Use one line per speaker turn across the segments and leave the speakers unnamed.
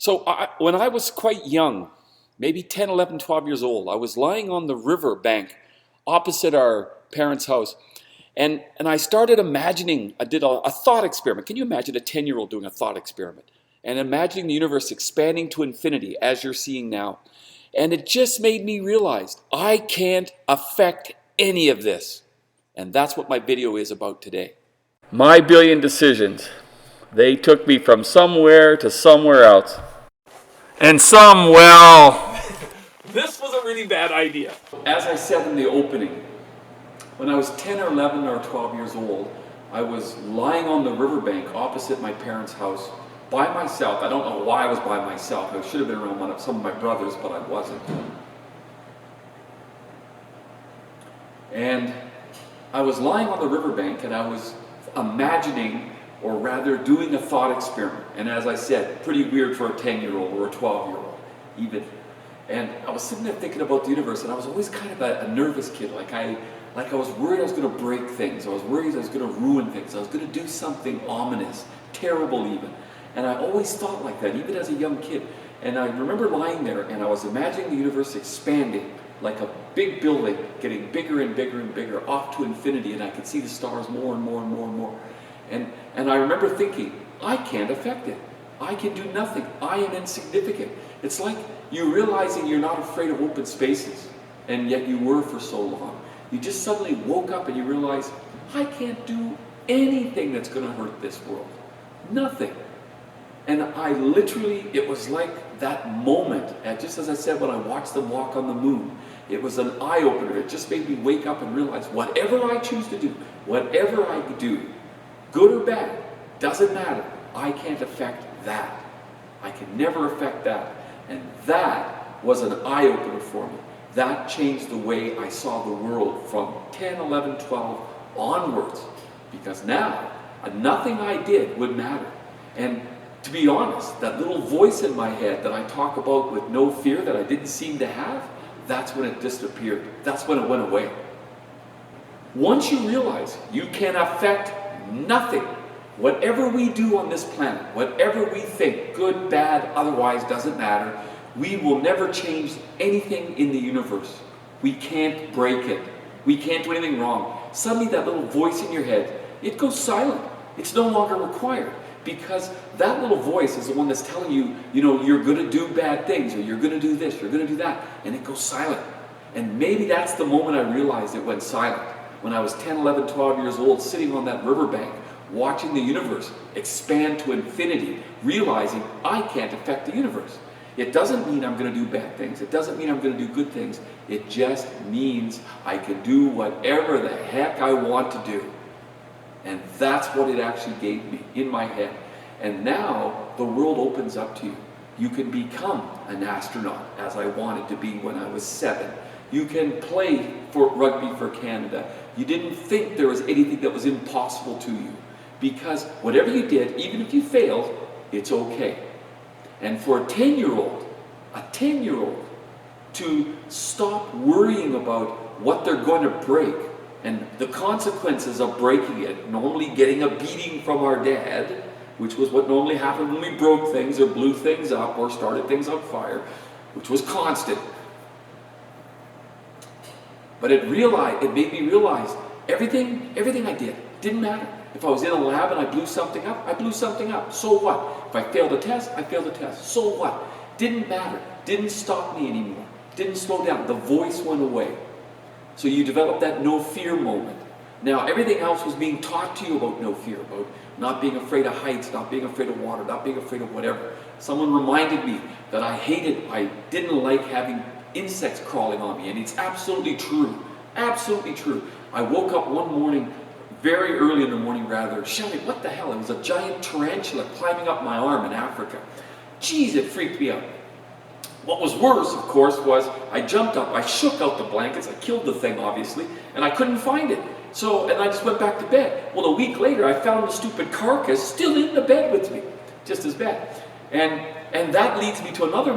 When I was quite young, maybe 10, 11, 12 years old, I was lying on the river bank opposite our parents' house. And I started imagining, I did a thought experiment. Can you imagine a 10-year-old doing a thought experiment? And imagining the universe expanding to infinity as you're seeing now. And it just made me realize I can't affect any of this. And that's what my video is about today. My billion decisions. They took me from somewhere to somewhere else. And this was a really bad idea. As I said in the opening, when I was 10 or 11 or 12 years old, I was lying on the riverbank opposite my parents' house by myself. I don't know why I was by myself. I should have been around some of my brothers, but I wasn't. And I was lying on the riverbank and I was imagining, or rather doing a thought experiment. And as I said, pretty weird for a 10-year-old or a 12-year-old even. And I was sitting there thinking about the universe, and I was always kind of a nervous kid. Like I was worried I was going to break things. I was worried I was going to ruin things. I was going to do something ominous, terrible even. And I always thought like that, even as a young kid. And I remember lying there, and I was imagining the universe expanding like a big building, getting bigger and bigger and bigger, off to infinity, and I could see the stars more and more and more and more. And I remember thinking, I can't affect it. I can do nothing. I am insignificant. It's like you realizing you're not afraid of open spaces, and yet you were for so long. You just suddenly woke up and you realize, I can't do anything that's going to hurt this world. Nothing. And I literally, it was like that moment, and just as I said when I watched them walk on the moon, it was an eye-opener. It just made me wake up and realize whatever I choose to do, whatever I do, good or bad, doesn't matter. I can't affect that. I can never affect that. And that was an eye-opener for me. That changed the way I saw the world from 10, 11, 12 onwards. Because now, nothing I did would matter. And to be honest, that little voice in my head that I talk about with no fear that I didn't seem to have, that's when it disappeared. That's when it went away. Once you realize you can affect nothing, whatever we do on this planet, whatever we think, good, bad, otherwise, doesn't matter, we will never change anything in the universe. We can't break it. We can't do anything wrong. Suddenly that little voice in your head, it goes silent. It's no longer required. Because that little voice is the one that's telling you, you're going to do bad things, or you're going to do this, you're going to do that, and it goes silent. And maybe that's the moment I realized it went silent. When I was 10, 11, 12 years old, sitting on that riverbank, watching the universe expand to infinity, realizing I can't affect the universe. It doesn't mean I'm going to do bad things. It doesn't mean I'm going to do good things. It just means I can do whatever the heck I want to do. And that's what it actually gave me in my head. And now the world opens up to you. You can become an astronaut, as I wanted to be when I was 7. You can play for rugby for Canada. You didn't think there was anything that was impossible to you. Because whatever you did, even if you failed, it's okay. And for a 10-year-old to stop worrying about what they're going to break, and the consequences of breaking it, normally getting a beating from our dad, which was what normally happened when we broke things or blew things up or started things on fire, which was constant. But it made me realize everything I did didn't matter. If I was in a lab and I blew something up, I blew something up. So what? If I failed a test, I failed a test. So what? Didn't matter. Didn't stop me anymore. Didn't slow down. The voice went away. So you develop that no fear moment. Now everything else was being taught to you about no fear, about not being afraid of heights, not being afraid of water, not being afraid of whatever. Someone reminded me that I didn't like having insects crawling on me, and it's absolutely true. Absolutely true. I woke up one morning, very early in the morning rather, shouting, what the hell? It was a giant tarantula climbing up my arm in Africa. Jeez, it freaked me out. What was worse, of course, was I jumped up, I shook out the blankets, I killed the thing, obviously, and I couldn't find it. And I just went back to bed. Well, a week later, I found the stupid carcass still in the bed with me, just as bad. And that leads me to another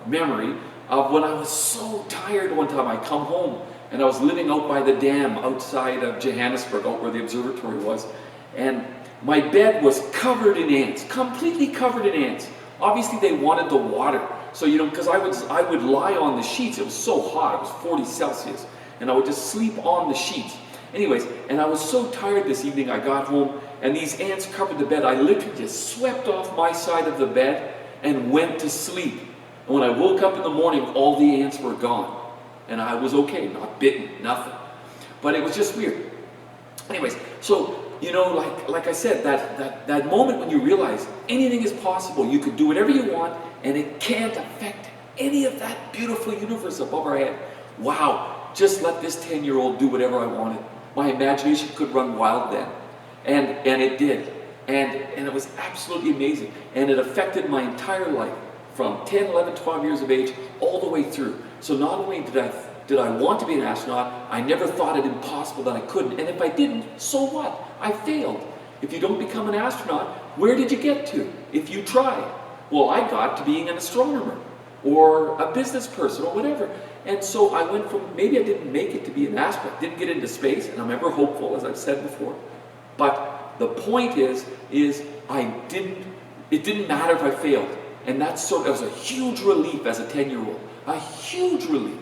memory of when I was so tired one time. I come home, and I was living out by the dam outside of Johannesburg, out where the observatory was, and my bed was covered in ants, completely covered in ants. Obviously they wanted the water. So, because I would lie on the sheets. It was so hot, it was 40 Celsius. And I would just sleep on the sheets. Anyways, and I was so tired this evening, I got home, and these ants covered the bed. I literally just swept off my side of the bed and went to sleep. And when I woke up in the morning, all the ants were gone. And I was okay, not bitten, nothing. But it was just weird. Anyways, so, like I said, that moment when you realize anything is possible, you could do whatever you want, and it can't affect any of that beautiful universe above our head. Wow, just let this 10-year-old do whatever I wanted. My imagination could run wild then. And it did. And it was absolutely amazing. And it affected my entire life from 10, 11, 12 years of age all the way through. So not only did I want to be an astronaut, I never thought it impossible that I couldn't. And if I didn't, so what? I failed. If you don't become an astronaut, where did you get to if you tried? Well, I got to being an astronomer or a business person or whatever. And so I went from, maybe I didn't make it to be an astronaut, didn't get into space, and I'm ever hopeful, as I've said before. But the point is it didn't matter if I failed. And that was a huge relief as a 10-year-old, a huge relief.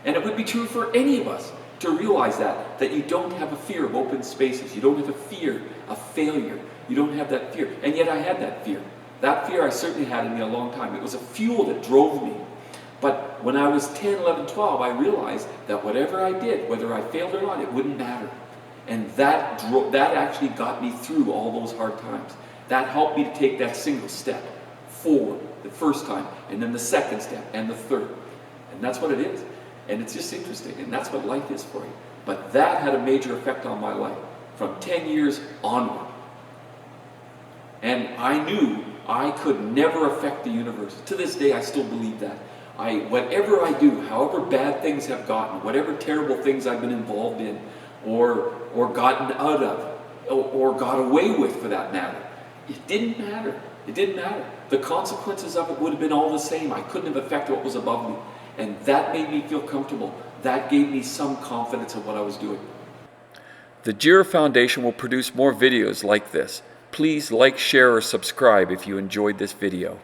And it would be true for any of us to realize that you don't have a fear of open spaces. You don't have a fear of failure. You don't have that fear. And yet I had that fear. That fear I certainly had in me a long time. It was a fuel that drove me. But when I was 10, 11, 12, I realized that whatever I did, whether I failed or not, it wouldn't matter. And that actually got me through all those hard times. That helped me to take that single step forward the first time, and then the second step, and the third. And that's what it is. And it's just interesting, and that's what life is for you. But that had a major effect on my life from 10 years onward. And I knew I could never affect the universe. To this day, I still believe that. Whatever I do, however bad things have gotten, whatever terrible things I've been involved in, or gotten out of, or got away with for that matter, it didn't matter. It didn't matter. The consequences of it would have been all the same. I couldn't have affected what was above me. And that made me feel comfortable. That gave me some confidence in what I was doing. The Jira Foundation will produce more videos like this. Please like, share, or subscribe if you enjoyed this video.